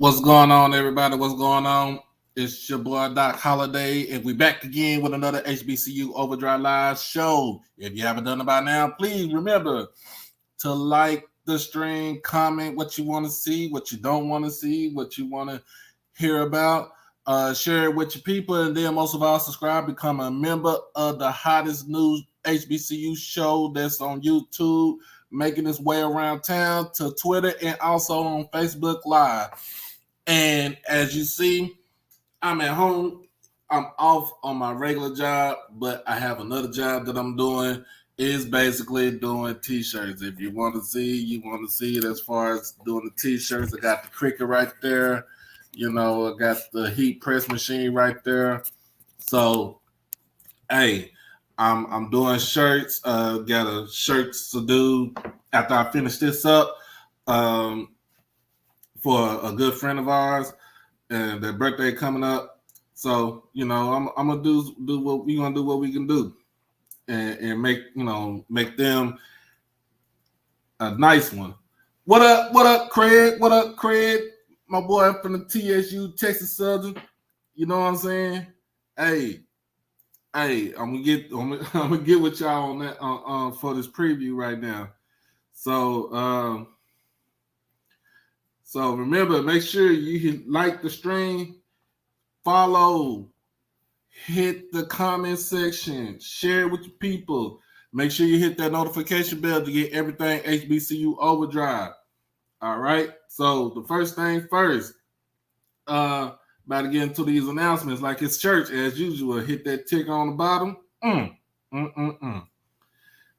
What's going on, everybody? What's going on? It's your boy Doc Holiday, and we're back again with another HBCU OverDrive Live show. If you haven't done it by now, please remember to like the stream, comment what you want to see, what you don't want to see, what you want to hear about. Share it with your people, and then most of all, subscribe, become a member of the hottest news HBCU show that's on YouTube, making its way around town to Twitter and also on Facebook Live. And as you see, I'm at home. I'm off on my regular job, but I have another job that I'm doing. Is basically doing t-shirts. If you want to see it as far as doing the t-shirts. I got the Cricut right there. I got the heat press machine right there. So, hey, I'm doing shirts. Got a shirts to do after I finish this up. For a good friend of ours, and their birthday coming up. So I'm gonna do what we gonna do what we can do, and make them a nice one. What up? What up, Craig? What up, Craig? My boy from the TSU, Texas Southern. You know what I'm saying? Hey, I'm gonna get with y'all on that for this preview right now. So. So remember, make sure you like the stream, follow, hit the comment section, share it with your people. Make sure you hit that notification bell to get everything HBCU OverDrive. All right. So the first thing first, about to get into these announcements like it's church as usual. Hit that tick on the bottom.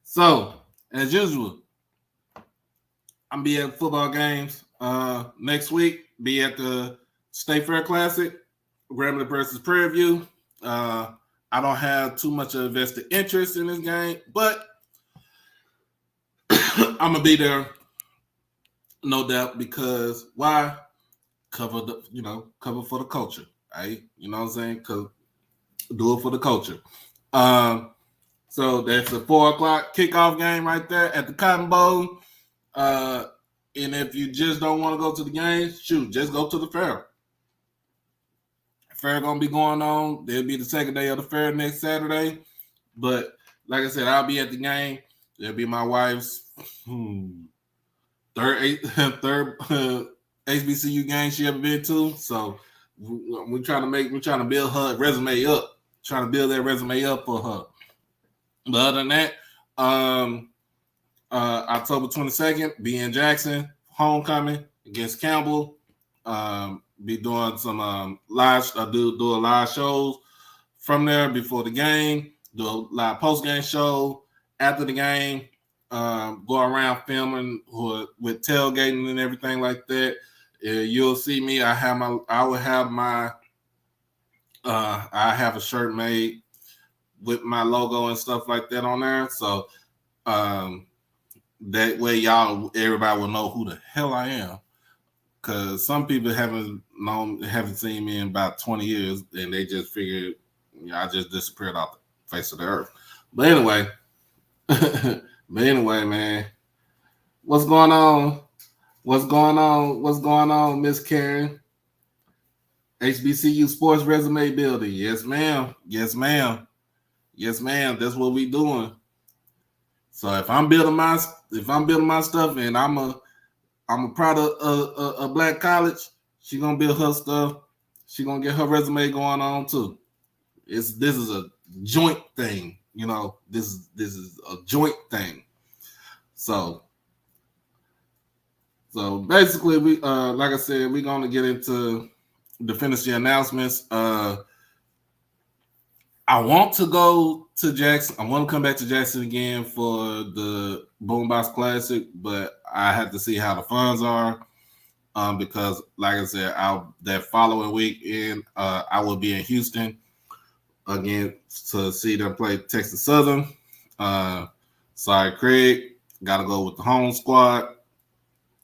So as usual, I'm be at football games. Next week, be at the State Fair Classic, Grambling versus Prairie View. I don't have too much of vested interest in this game, but I'm gonna be there, no doubt, because why? Cover for the culture, right? You know what I'm saying? Cause do it for the culture. So that's a 4:00 kickoff game right there at the Cotton Bowl. And if you just don't want to go to the game, shoot, just go to the fair. Fair gonna be going on. There'll be the second day of the fair next Saturday. But like I said, I'll be at the game. It'll be my wife's third HBCU game she ever been to. So we're trying to build her resume up. Trying to build that resume up for her. But other than that, October 22nd, be in Jackson, homecoming against Campbell. Be doing some do a live shows from there before the game. Do a live post game show after the game. Go around filming with tailgating and everything like that. You'll see me. I have a shirt made with my logo and stuff like that on there. So that way everybody will know who the hell I am. Cause some people haven't seen me in about 20 years and they just figured I just disappeared off the face of the earth. But anyway, man. What's going on? What's going on, Miss Karen? HBCU Sports Resume Building. Yes, ma'am. That's what we doing. So if I'm building my stuff and I'm a product of a black college, she gonna build her stuff. She gonna get her resume going on too. This is a joint thing, This is a joint thing. So basically, we like I said, we're gonna get into the fantasy announcements. I want to go to Jackson. I want to come back to Jackson again for the Boombox Classic, but I have to see how the funds are. Because, like I said, that following weekend, I will be in Houston again to see them play Texas Southern. Sorry, Craig, got to go with the home squad.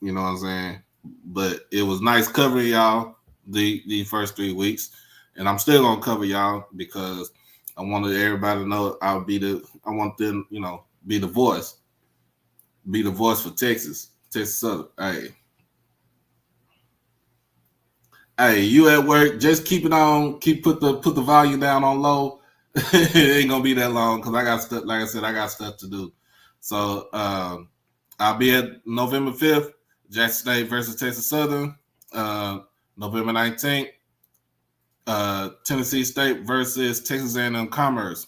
You know what I'm saying? But it was nice covering y'all the first 3 weeks, and I'm still gonna cover y'all because I wanted everybody to know I want them, be the voice for Texas Southern. Hey. Hey, you at work? Just keep it on. Put the volume down on low. It ain't gonna be that long because I got stuff. Like I said, I got stuff to do. So I'll be at November 5th, Jackson State versus Texas Southern. November 19th, Tennessee State versus Texas A&M Commerce.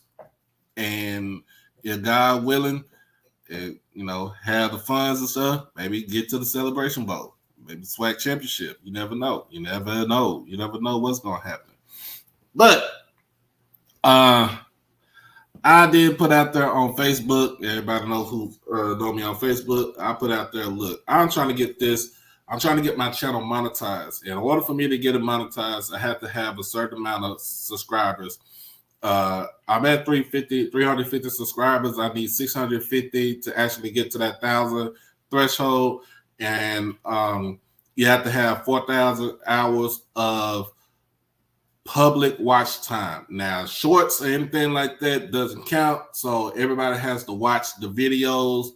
And if God willing, have the funds and stuff, maybe get to the Celebration Bowl, maybe SWAC championship. You never know. You never know what's gonna happen. But I did put out there on Facebook. Everybody know who know me on Facebook. I put out there, look, I'm trying to get my channel monetized. In order for me to get it monetized, I have to have a certain amount of subscribers. I'm at 350 subscribers. I need 650 to actually get to that 1,000 threshold. And you have to have 4,000 hours of public watch time. Now, shorts or anything like that doesn't count. So everybody has to watch the videos.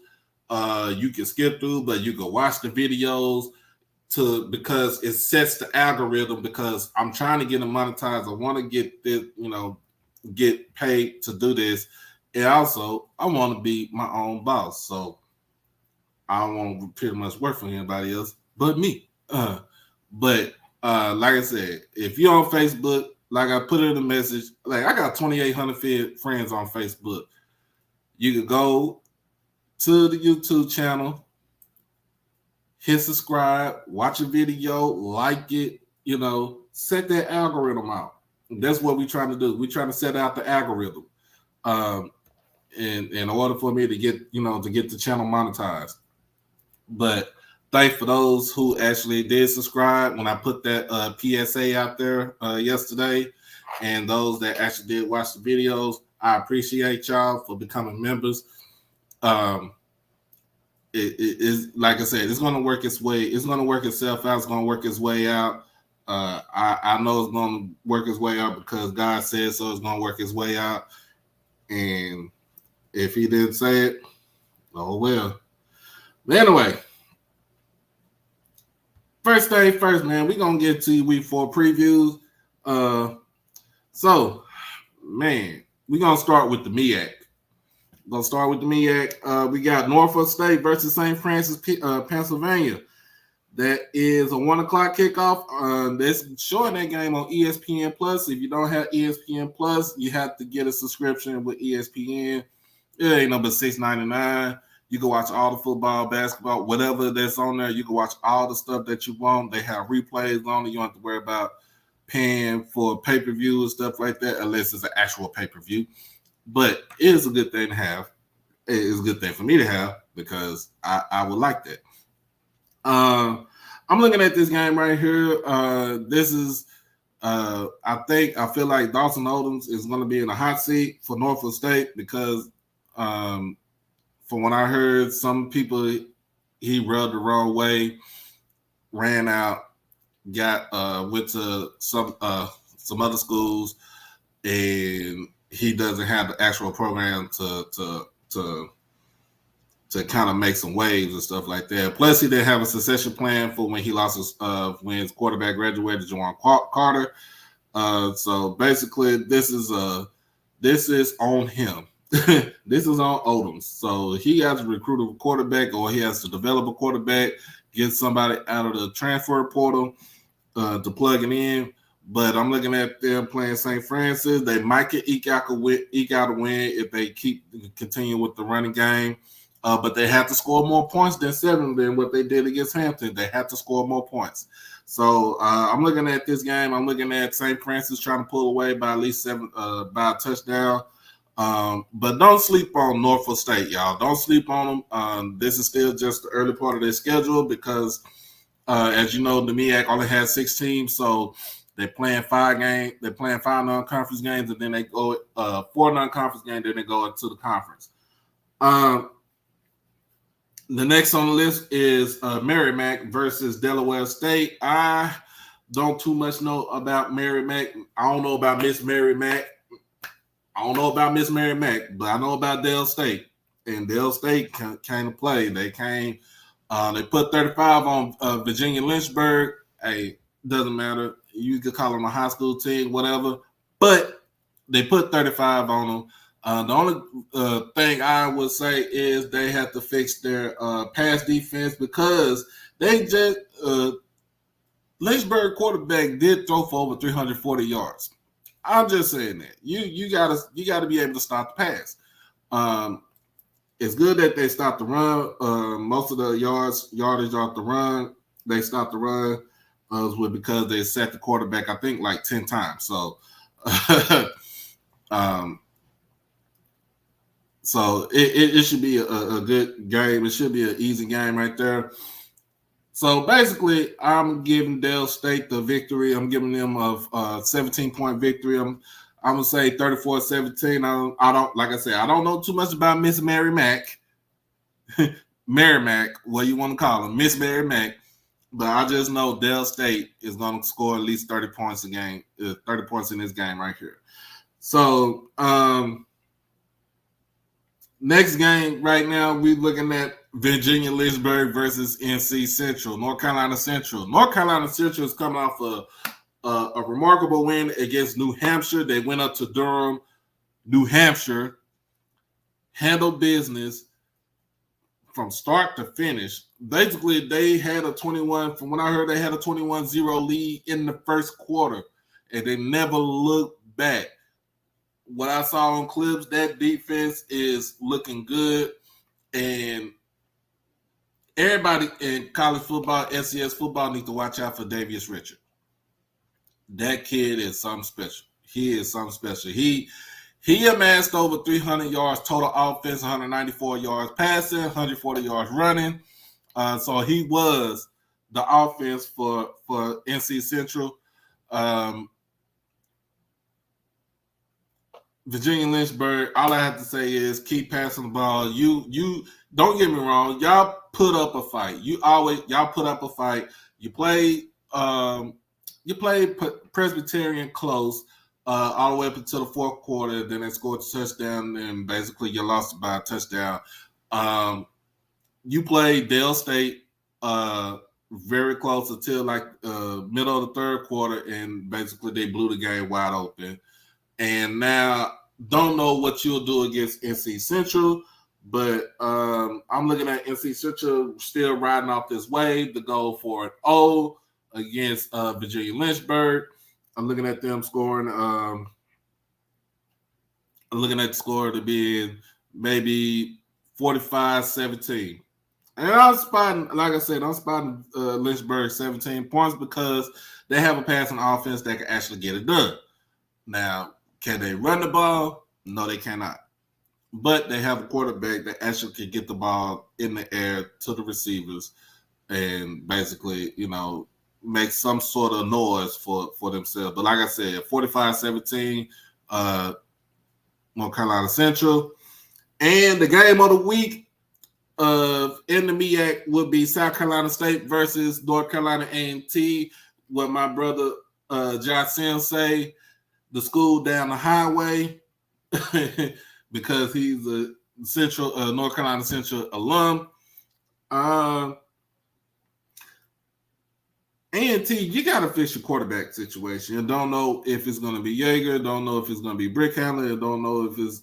You can skip through, but you can watch the videos because it sets the algorithm, because I'm trying to get it monetized. I want to get this, get paid to do this. And also I want to be my own boss. So I don't want to pretty much work for anybody else but me. But like I said, if you're on Facebook, like I put in a message, like I got 2,800 friends on Facebook. You could go to the YouTube channel, hit subscribe, watch a video, like it, set that algorithm out. That's what we're trying to do. We're trying to set out the algorithm. In order for me to get the channel monetized. But thanks for those who actually did subscribe when I put that PSA out there yesterday, and those that actually did watch the videos. I appreciate y'all for becoming members. It is, like I said, it's going to work its way. It's going to work itself out. It's going to work its way out. I know it's going to work its way out because God said so. It's going to work its way out. And if he didn't say it, oh well. But anyway, first thing first, man, we're going to get to week 4 previews. So, man, we're going to start with the MEAC. We got Norfolk State versus St. Francis, Pennsylvania. That is a 1 o'clock kickoff. That's showing that game on ESPN Plus. If you don't have ESPN Plus, you have to get a subscription with ESPN. It ain't no but $6.99. You can watch all the football, basketball, whatever that's on there. You can watch all the stuff that you want. They have replays on it. You don't have to worry about paying for pay-per-view and stuff like that, unless it's an actual pay-per-view. But it is a good thing to have. It is a good thing for me to have because I would like that. I'm looking at this game right here. This is, I feel like Dawson Odoms is going to be in a hot seat for Norfolk State because, from what I heard, some people he rubbed the wrong way, ran out, went to some other schools, and he doesn't have the actual program to kind of make some waves and stuff like that. Plus, he didn't have a succession plan for when he lost when his quarterback graduated, Juwan Carter. So basically, this is on him. This is on Odoms. So he has to recruit a quarterback, or he has to develop a quarterback, get somebody out of the transfer portal to plug it in. But I'm looking at them playing St. Francis. They might get eke out a win if they continue with the running game. But they have to score more points than 7 than what they did against Hampton. They have to score more points. So I'm looking at this game. I'm looking at St. Francis trying to pull away by at least 7 by a touchdown. But don't sleep on Norfolk State, y'all. Don't sleep on them. This is still just the early part of their schedule because, as you know, the MEAC only has 6 teams, so they're playing 5 games. They're playing 5 non-conference games, and then they go 4 non-conference games. Then they go into the conference. The next on the list is Merrimack versus Delaware State. I don't too much know about Merrimack. I don't know about Miss Merrimack. But I know about Dale State. And Dale State came to play. They came. They put 35 on Virginia Lynchburg. Hey, doesn't matter. You could call them a high school team, whatever. But they put 35 on them. The only thing I would say is they have to fix their pass defense because they just Lynchburg quarterback did throw for over 340 yards. I'm just saying that you gotta be able to stop the pass. It's good that they stopped the run. Most of the yardage off the run, they stopped the run because they set the quarterback, I think, like 10 times. So, so it should be a good game. It should be an easy game right there. So basically, I'm giving Dale State the victory. I'm giving them a 17-point victory. I'm gonna say 34-17. I don't like I said, I don't know too much about Miss Mary Mack. Mary Mack, what you want to call her, Miss Mary Mack. But I just know Dale State is gonna score at least 30 points a game, 30 points in this game right here. So next game right now, we're looking at Virginia Lynchburg versus NC Central, North Carolina Central. North Carolina Central is coming off a remarkable win against New Hampshire. They went up to Durham, New Hampshire, handled business from start to finish. Basically, they had a 21, from what I heard, they had a 21-0 lead in the first quarter, and they never looked back. What I saw on clips, that defense is looking good, and everybody in college football, SES football, needs to watch out for Davius Richard. That kid is something special. He is something special. He amassed over 300 yards total offense, 194 yards passing, 140 yards running. So he was the offense for NC Central. Virginia Lynchburg, all I have to say is keep passing the ball. You don't get me wrong, y'all put up a fight. Y'all put up a fight. You play Presbyterian close all the way up until the fourth quarter. Then they scored a touchdown, and basically you lost by a touchdown. You played Dale State very close until like middle of the third quarter, and basically they blew the game wide open. And now don't know what you'll do against NC Central, but I'm looking at NC Central still riding off this wave to go for an O against Virginia Lynchburg. I'm looking at them scoring. I'm looking at the score to be maybe 45-17. And I'm spotting, like I said, Lynchburg 17 points because they have a passing offense that can actually get it done. Now, can they run the ball? No, they cannot. But they have a quarterback that actually can get the ball in the air to the receivers and basically, make some sort of noise for themselves. But like I said, 45-17, North Carolina Central. And the game of the week in the MEAC would be South Carolina State versus North Carolina A&T. What my brother Josh Sims say, the school down the highway, because he's a North Carolina Central alum. A&T, you got to fix your quarterback situation. You don't know if it's going to be Yeager, don't know if it's going to be Brickhammer, don't know if it's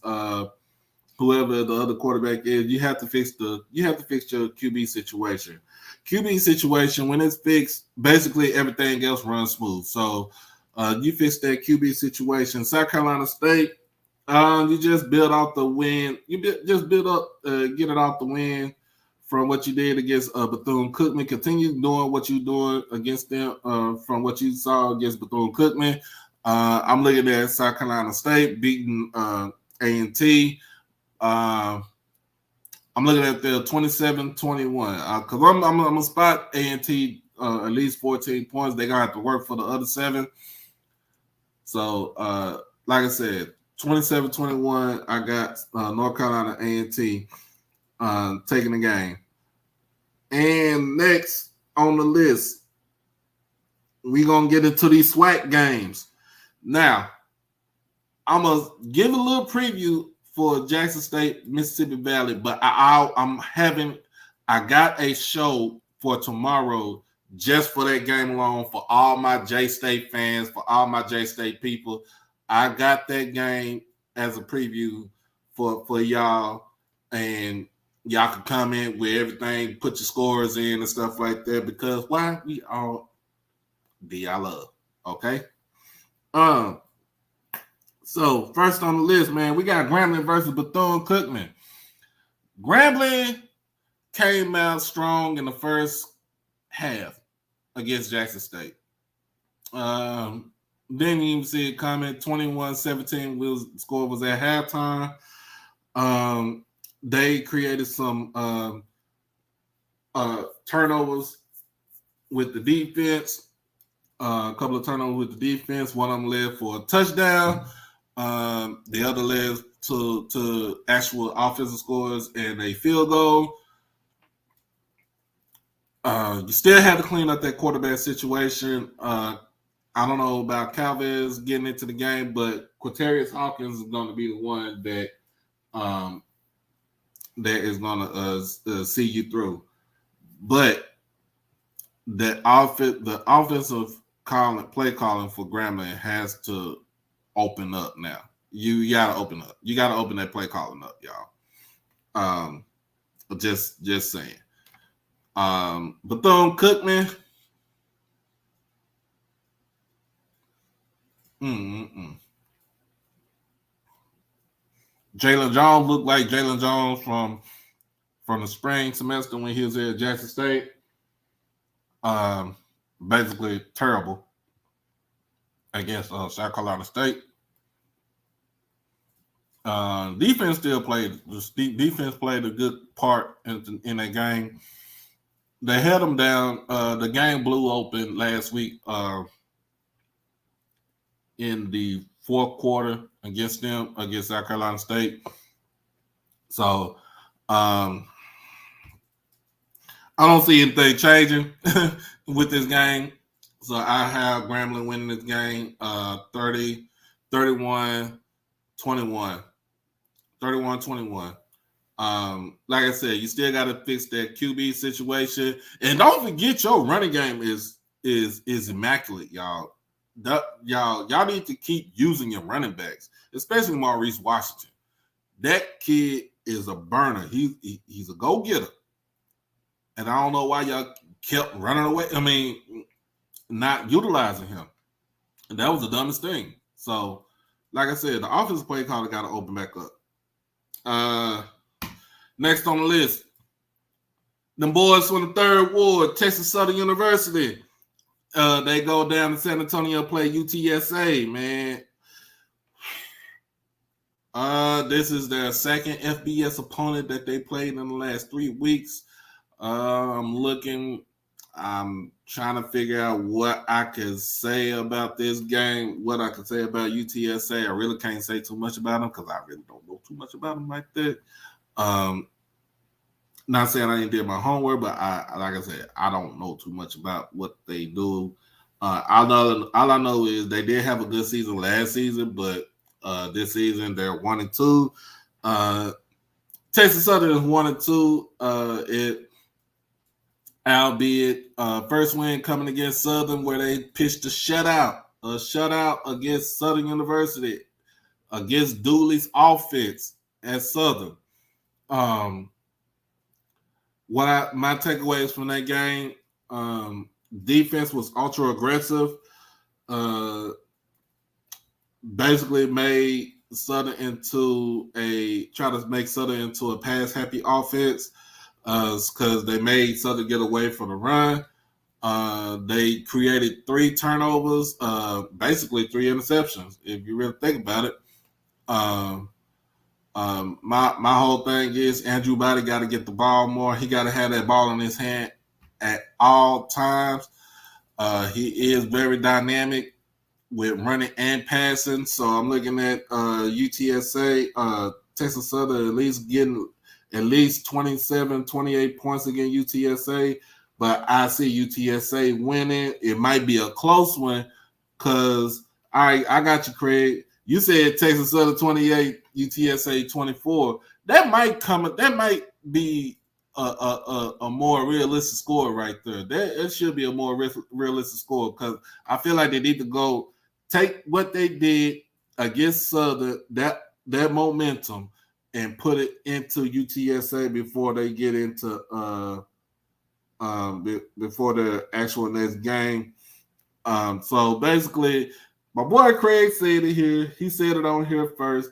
whoever the other quarterback is. You have to fix your QB situation. QB situation, when it's fixed, basically everything else runs smooth. So you fix that QB situation. South Carolina State, you just build out the win. Get it out the win from what you did against Bethune-Cookman. Continue doing what you're doing against them from what you saw against Bethune-Cookman. I'm looking at South Carolina State beating A&T. I'm looking at the 27-21 because I'm gonna spot A&T at least 14 points. They're gonna have to work for the other 7. So, like I said, 27-21. I got North Carolina A&T taking the game. And next on the list, we're gonna get into these SWAC games. Now, I'm gonna give a little preview for Jackson State, Mississippi Valley, but I got a show for tomorrow just for that game alone, for all my J-State fans, for all my J-State people. I got that game as a preview for y'all, and y'all can comment with everything, put your scores in and stuff like that, because why? We all I love. Okay? So first on the list, man, we got Grambling versus Bethune-Cookman. Grambling came out strong in the first half against Jackson State. Didn't even see it coming. 21-17 score was at halftime. They created some turnovers with the defense. A couple of turnovers with the defense. One of them led for a touchdown. The other led to actual offensive scores and a field goal. You still have to clean up that quarterback situation. I don't know about Calvez getting into the game, but Quatarius Hawkins is going to be the one that is going to see you through. But the offensive play calling for Grambling has to open up now. You got to open up. You got to open that play calling up, y'all. Just saying. Bethune-Cookman. Jalen Jones looked like Jalen Jones from the spring semester when he was at Jackson State. Basically terrible against South Carolina State. Defense still played. Defense played a good part in that game. They held them down. The game blew open last week in the fourth quarter against South Carolina State. So I don't see anything changing with this game. So I have Grambling winning this game 31-21. 31-21. Like I said, you still got to fix that QB situation, and don't forget your running game is immaculate, y'all. Y'all need to keep using your running backs, especially Maurice Washington. That kid is a burner. He's a go-getter, and I don't know why y'all kept running away. I mean, not utilizing him. And that was the dumbest thing. So, like I said, the offensive play caller got to open back up. Next on the list, them boys from the 3rd Ward, Texas Southern University. They go down to San Antonio, play UTSA, man. This is their second FBS opponent that they played in the last 3 weeks. I'm trying to figure out what I can say about this game, what I can say about UTSA. I really can't say too much about them because I really don't know too much about them like that. Not saying I didn't do my homework, but like I said, I don't know too much about what they do. All I know is they did have a good season last season, but this season they're 1-2. Texas Southern is 1-2. Albeit first win coming against Southern, where they pitched a shutout against Southern University, against Dooley's offense at Southern. My takeaways from that game, defense was ultra aggressive. Basically made Southern into a pass happy offense. Because they made Southern get away from the run. They created 3 turnovers, basically 3 interceptions, if you really think about it. My whole thing is Andrew Body got to get the ball more. He got to have that ball in his hand at all times. He is very dynamic with running and passing. So I'm looking at UTSA, Texas Southern at least getting at least 27, 28 points against UTSA, but I see UTSA winning. It might be a close one because I got you, Craig. You said Texas Southern 28, UTSA 24. That might be a more realistic score right there. It should be a more realistic score because I feel like they need to go take what they did against Southern, that momentum, and put it into UTSA before they get into before the actual next game. So basically, my boy Craig said it here. He said it on here first.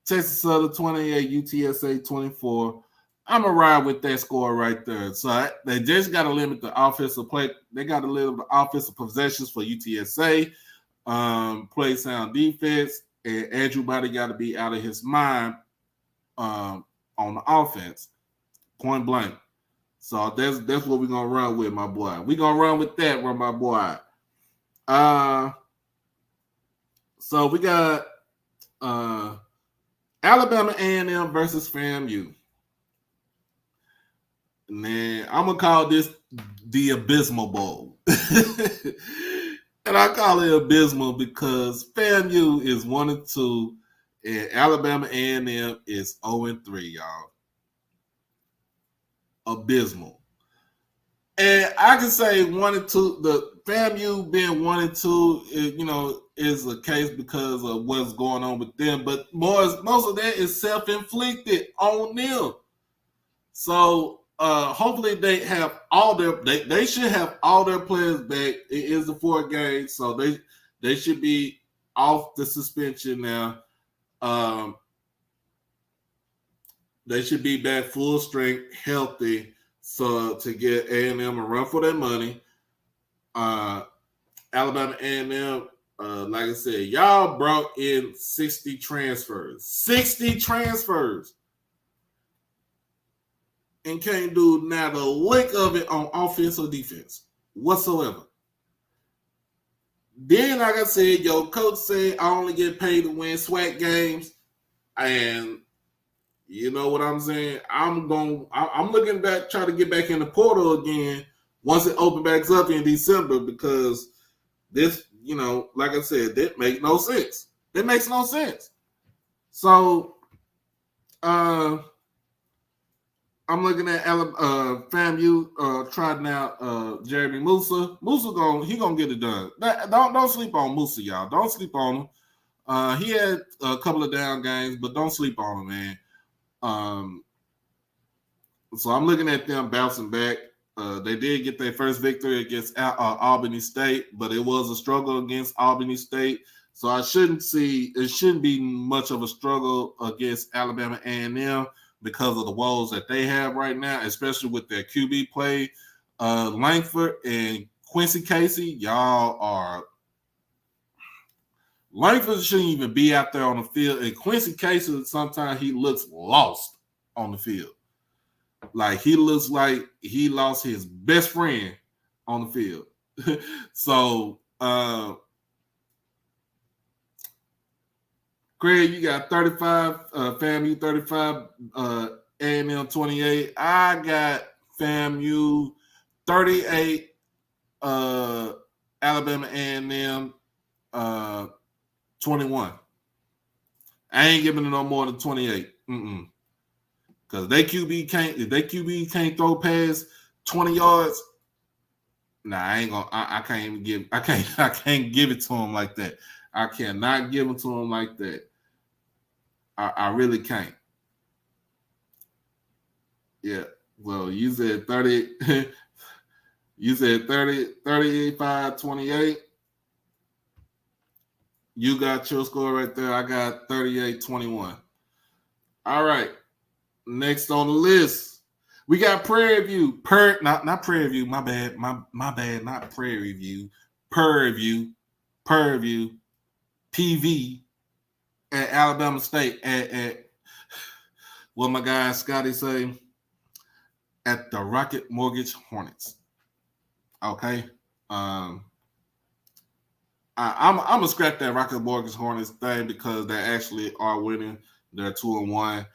Texas Southern 28, UTSA 24. I'm going to ride with that score right there. So they just got to limit the offensive play. They got to limit the offensive possessions for UTSA. Play sound defense. And Andrew Body got to be out of his mind on the offense. Point blank. So that's what we're going to run with, my boy. We're going to run with that, my boy. So we got Alabama A&M versus FAMU. And then I'm going to call this the Abysmal Bowl. And I call it abysmal because FAMU is 1-2 and Alabama A&M is 0-3, y'all. Abysmal. And I can say 1-2, the FAMU being 1-2, is a case because of what's going on with them. But most of that is self-inflicted on them. So hopefully they have all they should have all their players back. It is the 4 games, so they should be off the suspension now. They should be back full strength, healthy, so to get A&M a run for their money. Alabama A&M, like I said, y'all brought in 60 transfers. 60 transfers. And can't do not a lick of it on offense or defense whatsoever. Then, like I said, your coach said I only get paid to win SWAC games. And you know what I'm saying? I'm looking back, try to get back in the portal again once it opens back up in December because this, like I said, that makes no sense. That makes no sense. So, I'm looking at FAMU trotting out Jeremy Musa. Musa gonna get it done. Don't sleep on Musa, y'all. Don't sleep on him. He had a couple of down games, but don't sleep on him, man. So I'm looking at them bouncing back. They did get their first victory against Albany State, but it was a struggle against Albany State. So it shouldn't be much of a struggle against Alabama A&M because of the woes that they have right now, especially with their QB play. Langford and Quincy Casey, Langford shouldn't even be out there on the field. And Quincy Casey, sometimes he looks lost on the field. Like he looks like he lost his best friend on the field. So, Craig, you got 35, FAMU 35, A&M 28. I got FAMU 38, Alabama A&M 21. I ain't giving it no more than 28. Because if they QB can't throw past 20 yards, I can't give it to him like that. I cannot give it to him like that. I really can't. Yeah. Well, you said 30. You said 30, 35, 28. You got your score right there. I got 38, 21. All right. Next on the list, we got Prairie View. Not Prairie View. My bad. My bad. Not Prairie View. Prairie View. PV at Alabama State at what my guy Scotty say at the Rocket Mortgage Hornets. Okay. I'm gonna scrap that Rocket Mortgage Hornets thing because they actually are winning. They're 2-1.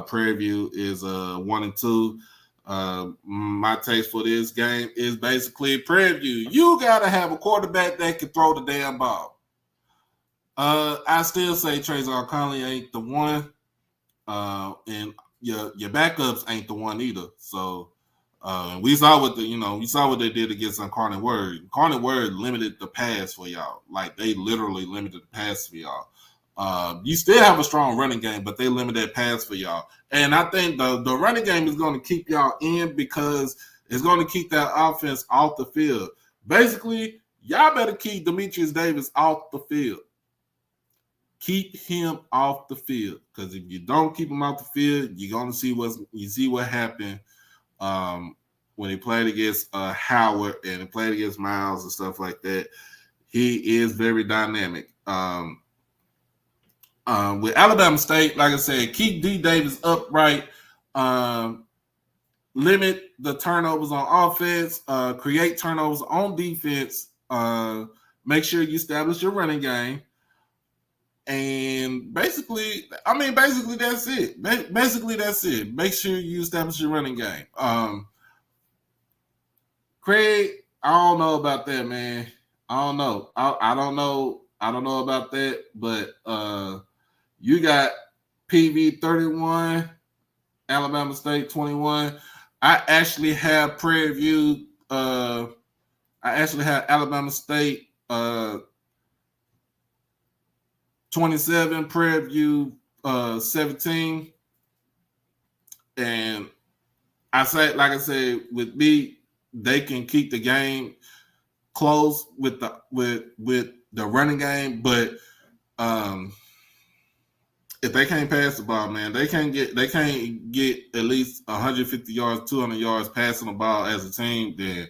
Prairie View is 1-2. My taste for this game is basically Prairie View. You gotta have a quarterback that can throw the damn ball. I still say Trayvon Conley ain't the one. And your backups ain't the one either. So we saw what they did against Incarnate Word. Incarnate Word limited the pass for y'all. Like they literally limited the pass for y'all. You still have a strong running game, but they limit that pass for y'all. And I think the running game is going to keep y'all in because it's going to keep that offense off the field. Basically, y'all better keep Demetrius Davis off the field. Keep him off the field, because if you don't keep him off the field, you're going to see what happened when he played against Howard and he played against Miles and stuff like that. He is very dynamic. With Alabama State, like I said, keep D Davis upright. Limit the turnovers on offense. Create turnovers on defense. Make sure you establish your running game. And basically that's it. Basically, that's it. Make sure you establish your running game. Craig, I don't know about that, man. I don't know. I don't know. I don't know about that, but you got PV 31, Alabama State 21. I actually have Prairie View. I actually have Alabama State 27, Prairie View 17. And like I said, with me, they can keep the game close with the running game, but if they can't pass the ball, man, they can't get at least 150 yards, 200 yards passing the ball as a team, then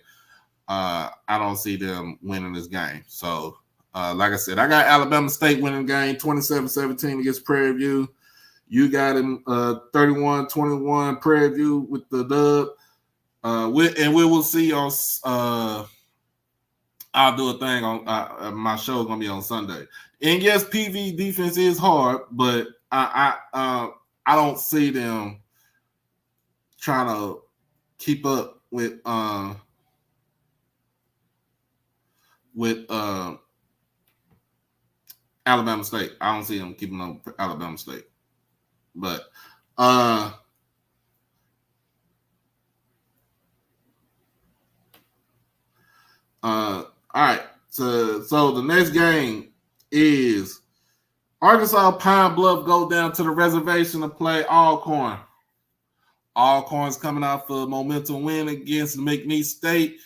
I don't see them winning this game. So, like I said, I got Alabama State winning the game 27-17 against Prairie View. You got him 31-21 Prairie View with the dub. We will see on. I'll do a thing on my show is gonna be on Sunday. And yes, PV defense is hard, but I don't see them trying to keep up with Alabama State. I don't see them keeping up with Alabama State. But all right. So the next game is Arkansas Pine Bluff go down to the reservation to play Alcorn. Alcorn's coming out for a momentum win against McNeese State,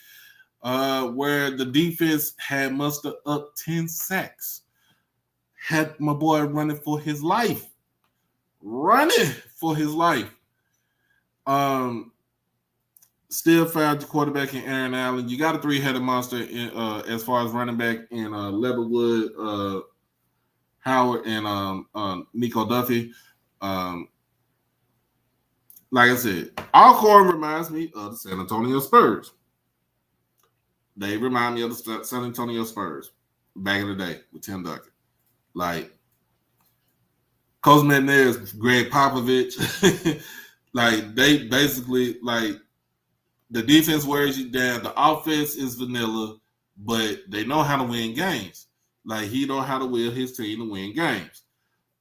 where the defense had mustered up 10 sacks. Had my boy running for his life. Still found the quarterback in Aaron Allen. You got a three-headed monster as far as running back in Leatherwood, Howard, and Nico Duffy. Like I said, Alcorn reminds me of the San Antonio Spurs. They remind me of the San Antonio Spurs back in the day with Tim Duncan. Like, Coach McNair's Greg Popovich. Like, they basically, like, the defense wears you down. The offense is vanilla, but they know how to win games. Like, he know how to will his team to win games.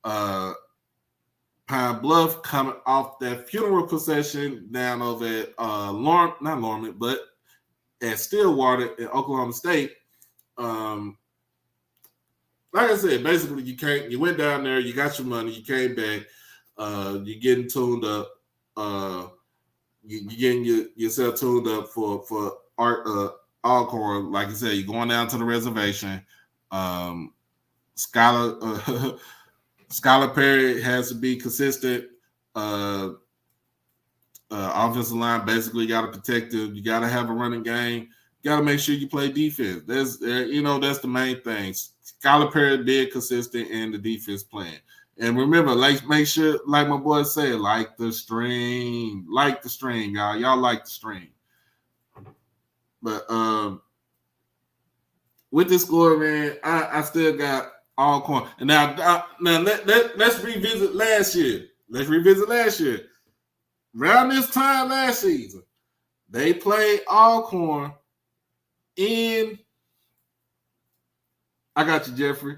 Pine Bluff coming off that funeral procession down over at not Lorman, but at Stillwater in Oklahoma State. Like I said, basically you went down there, you got your money, you came back, you're getting tuned up, you're getting yourself tuned up for Alcorn. Like I said, you're going down to the reservation. Skylar Perry has to be consistent. Offensive line basically got to protect him. You got to have a running game. You got to make sure you play defense. That's the main thing. Skylar Perry being consistent and the defense playing. And remember, make sure, like my boy said, like the stream, y'all. Y'all like the stream. But with this score, man, I still got Alcorn. And now let's revisit last year. Around this time last season, they played Alcorn in. I got you, Jeffrey.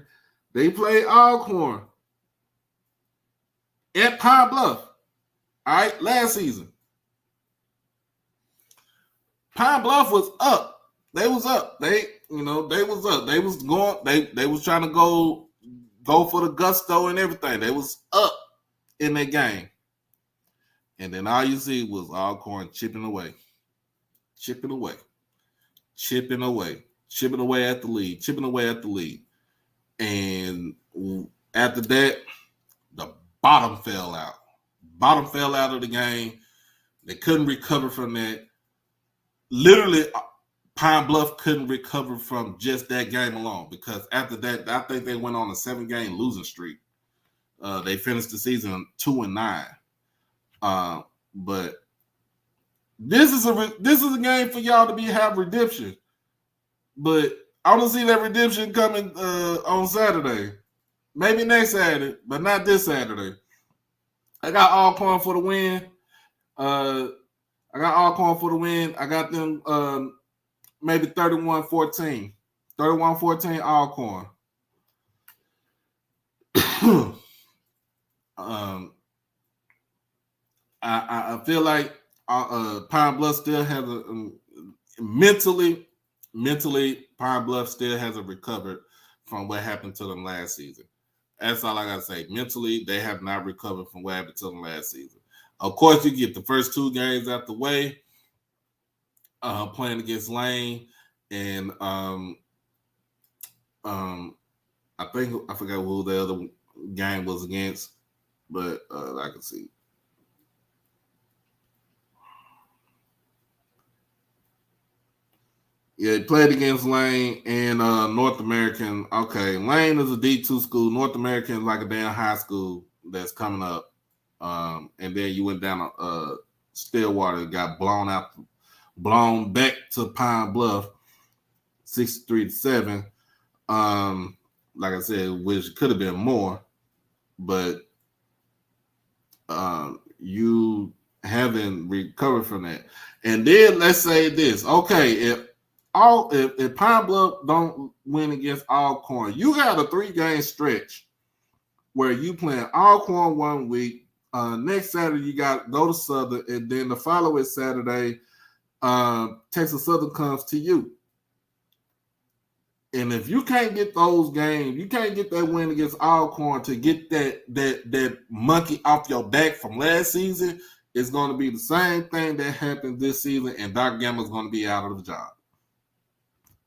They played Alcorn at Pine Bluff. All right, last season. Pine Bluff was up. They was up. They was up. They was going. They was trying to go for the gusto and everything. They was up in that game. And then all you see was Alcorn chipping away at the lead. And after that, the bottom fell out. Bottom fell out of the game. They couldn't recover from that. Literally, Pine Bluff couldn't recover from just that game alone, because after that, I think they went on a 7-game losing streak. They finished the season 2-9. But this is a game for y'all to have redemption. But I don't see that redemption coming on Saturday. Maybe next Saturday, but not this Saturday. I got Alcorn for the win. I got them maybe 31-14. 31-14 Alcorn. I feel like Pine Bluff still has mentally Pine Bluff still hasn't recovered from what happened to them last season. That's all I gotta say. Mentally, they have not recovered from what happened to them last season. Of course, you get the first 2 games out the way, playing against Lane, and I forgot who the other game was against, but I can see. Yeah, he played against Lane and North American. Okay, Lane is a D2 school. North American is like a damn high school that's coming up. And then you went down to Stillwater, got blown back to Pine Bluff, 63-7. Like I said, which could have been more, but you haven't recovered from that. And then let's say this. Okay, if Pine Bluff don't win against Alcorn, you got a 3-game stretch where you playing Alcorn 1 week. Next Saturday you got go to Southern, and then the following Saturday, Texas Southern comes to you. And if you can't get those games, you can't get that win against Alcorn to get that monkey off your back from last season, it's going to be the same thing that happened this season, and Doc Gamma's going to be out of the job.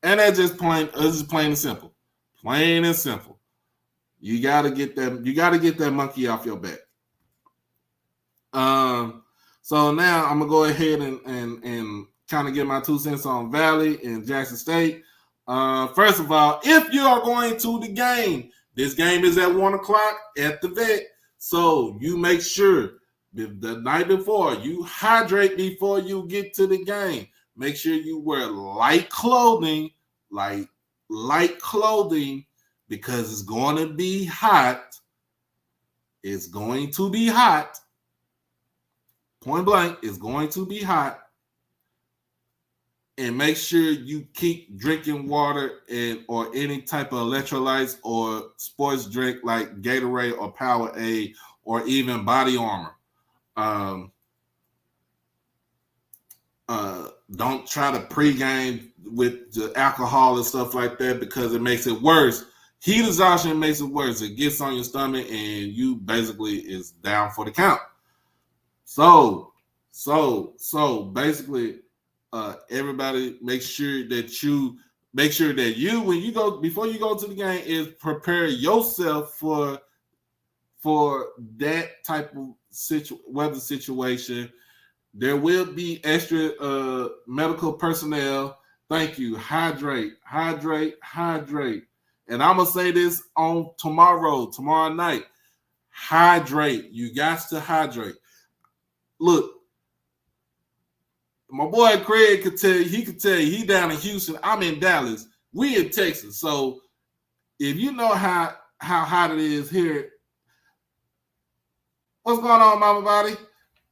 And that's just plain and simple. Plain and simple. You gotta get that monkey off your back. So now I'm gonna go ahead and kind of get my 2 cents on Valley and Jackson State. First of all, if you are going to the game, this game is at 1:00 at the vet. So you make sure the night before you hydrate before you get to the game. Make sure you wear light clothing, because it's going to be hot. It's going to be hot. Point blank, it's going to be hot. And make sure you keep drinking water or any type of electrolytes or sports drink like Gatorade or Powerade or even Body Armor. Don't try to pregame with the alcohol and stuff like that, because it makes it worse. Heat exhaustion makes it worse. It gets on your stomach and you basically is down for the count. So basically, everybody make sure that you when you go before you go to the game is prepare yourself for that type of weather situation. There will be extra medical personnel. Thank you. Hydrate. And I'm going to say this on tomorrow night. Hydrate. You got to hydrate. Look, my boy Craig could tell you, he down in Houston. I'm in Dallas. We in Texas. So if you know how hot it is here, what's going on, Mama Body?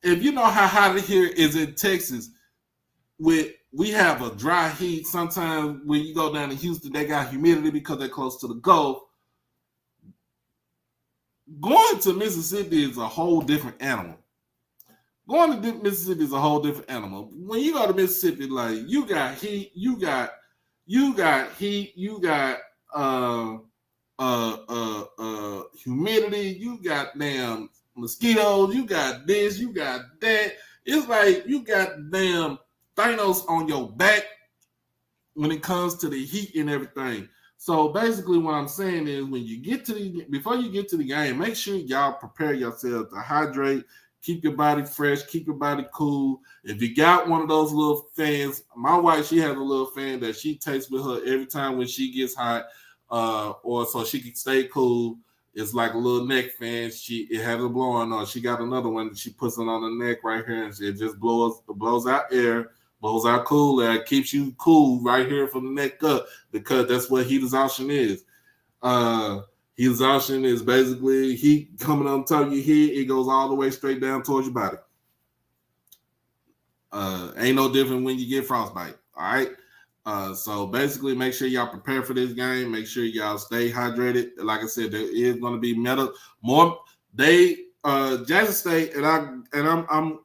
If you know how hot it here is in Texas, we have a dry heat. Sometimes when you go down to Houston, they got humidity because they're close to the Gulf. Going to Mississippi is a whole different animal. Going to Mississippi is a whole different animal. When you go to Mississippi, like you got heat, you got heat, you got humidity, you got damn mosquitoes, you got this, you got that. It's like you got damn Thanos on your back when it comes to the heat and everything. So basically, what I'm saying is, when you get to before you get to the game, make sure y'all prepare yourself to hydrate, keep your body fresh, keep your body cool. If you got one of those little fans, my wife, she has a little fan that she takes with her every time when she gets hot, or so she can stay cool. It's like a little neck fan. It has a blowing on. She got another one that she puts it on the neck right here, and it just blows out air. Blows out cool air, keeps you cool right here from the neck up, because that's what heat exhaustion is. Heat exhaustion is basically heat coming on top of your head. It goes all the way straight down towards your body. Ain't no different when you get frostbite. All right. So basically, make sure y'all prepare for this game. Make sure y'all stay hydrated. Like I said, there is going to be Jackson State, and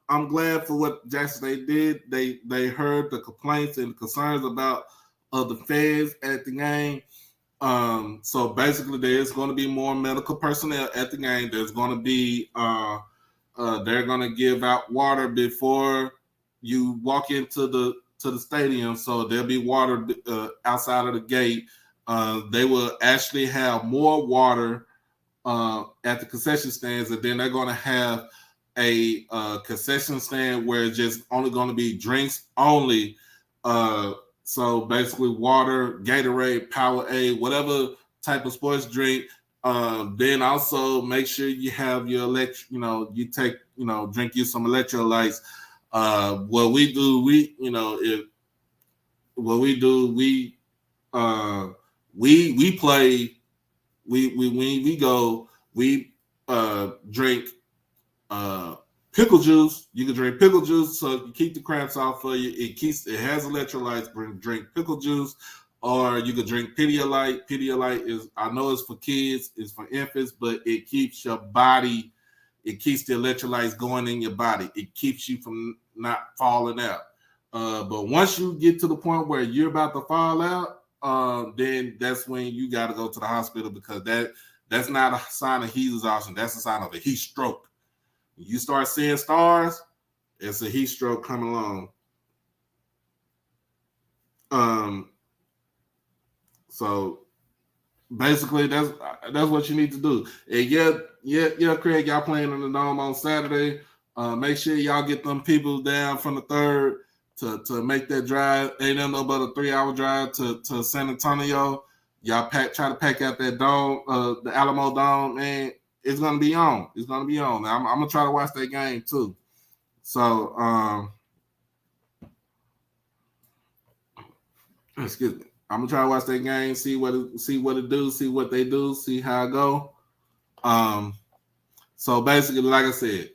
I'm glad for what Jackson State did. They heard the complaints and concerns about the fans at the game. So basically, there's going to be more medical personnel at the game. There's going to be they're going to give out water before you walk into the stadium. So there'll be water outside of the gate. They will actually have more water at the concession stands, and then they're going to have a concession stand where it's just only going to be drinks only. So basically, water, Gatorade, Powerade, whatever type of sports drink. Then also make sure you have your drink you some electrolytes. What we do, we play. We go, we drink pickle juice. You can drink pickle juice, so you keep the cramps off for you. It has electrolytes. Drink pickle juice, or you can drink Pedialyte. Pedialyte is, I know it's for kids, it's for infants, but it keeps your body, it keeps the electrolytes going in your body. It keeps you from not falling out. But once you get to the point where you're about to fall out, then that's when you got to go to the hospital, because that's not a sign of heat exhaustion. That's a sign of a heat stroke. When you start seeing stars, it's a heat stroke coming along. So basically, that's what you need to do. And yeah, Craig, y'all playing in the Dome on Saturday. Make sure y'all get them people down from the third to make that drive. Ain't no but a 3-hour drive to San Antonio. Y'all try to pack out that dome, the Alamo Dome, man. It's gonna be on. It's gonna be on. I'm gonna try to watch that game too. So excuse me. I'm gonna try to watch that game, see what it do, see what they do, see how it go. So basically, like I said,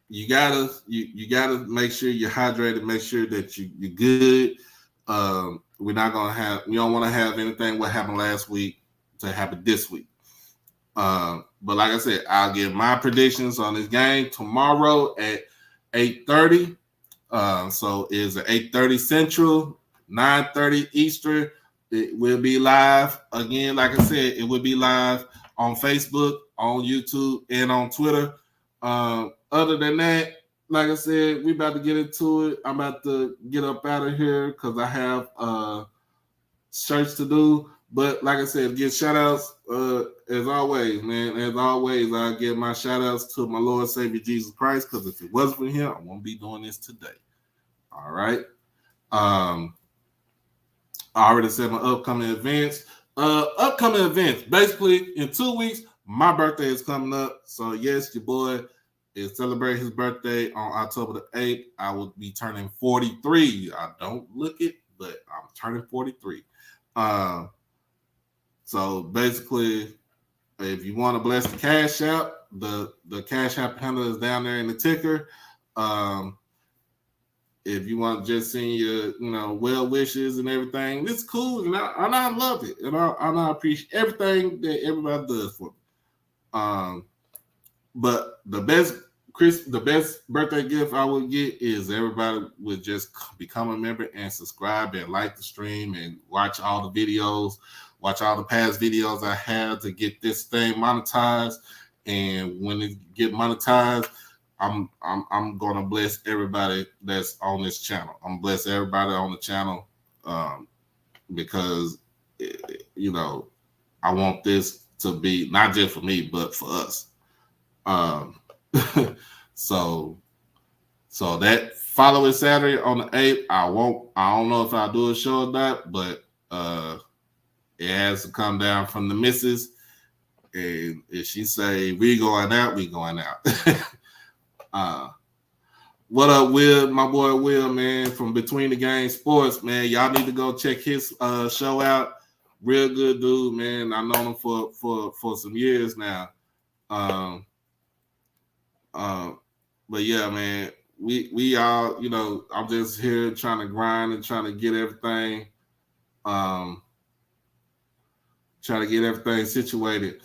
you gotta make sure you're hydrated, make sure that you're good. We don't want to have anything what happened last week to happen this week. But like I said, I'll give my predictions on this game tomorrow at 8:30. So it's at 8:30 Central, 9:30 Eastern. It will be live again. Like I said, it will be live on Facebook, on YouTube, and on Twitter. Other than that, like I said, we about to get into it. I'm about to get up out of here because I have search to do. But like I said, give shout outs as always, man. As always, I give my shout outs to my Lord Savior Jesus Christ, because if it wasn't for him, I won't be doing this today. All right. I already said my upcoming events. Basically, in 2 weeks, my birthday is coming up. So yes, your boy is celebrating his birthday on October the 8th. I will be turning 43. I don't look it, but I'm turning 43. So basically, if you want to bless the Cash App, the Cash App handle is down there in the ticker. If you want to just send your, well wishes and everything, it's cool, and I love it, and I appreciate everything that everybody does for me. But the best the best birthday gift I would get is everybody would just become a member and subscribe and like the stream and watch all the videos, watch all the past videos I have to get this thing monetized. And when it get monetized, I'm gonna bless everybody that's on this channel. I'm bless everybody on the channel because you know I want this to be not just for me but for us. So that following Saturday on the 8th, I don't know if I'll do a show or not, but it has to come down from the missus. And if she say we going out, we going out. What up, Will? My boy Will, man, from Between the Game Sports, man. Y'all need to go check his show out. Real good dude, man. I've known him for some years now. But yeah, man, we all, you know, I'm just here trying to grind and trying to get everything, situated.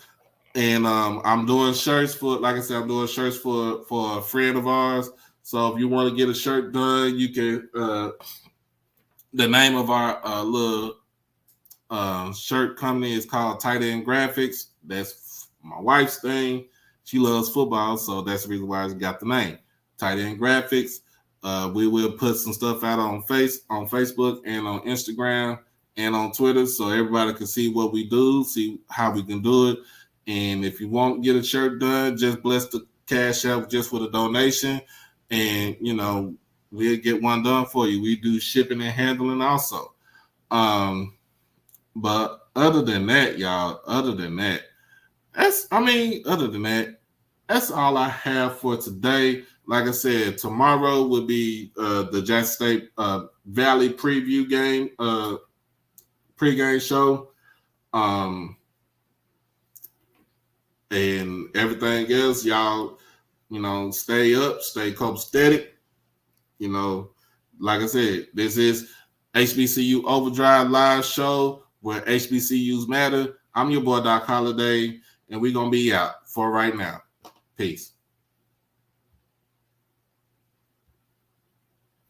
And I'm doing shirts for, like I said, I'm doing shirts for a friend of ours. So if you want to get a shirt done, you can. The name of our little shirt company is called Tight End Graphics. That's my wife's thing. She loves football, so that's the reason why I got the name. Tight End Graphics. We will put some stuff out on Facebook and on Instagram and on Twitter, so everybody can see what we do, see how we can do it. And if you want to get a shirt done, just bless the Cash App just with a donation, and you know we'll get one done for you. We do shipping and handling also. But other than that, y'all, that's all I have for today. Like I said, tomorrow will be the Jackson State Valley preview game, pregame show. And everything else, y'all, you know, stay up, stay copacetic. You know, like I said, this is HBCU OverDrive live show where HBCUs matter. I'm your boy, Doc Holiday, and we're going to be out for right now. Peace.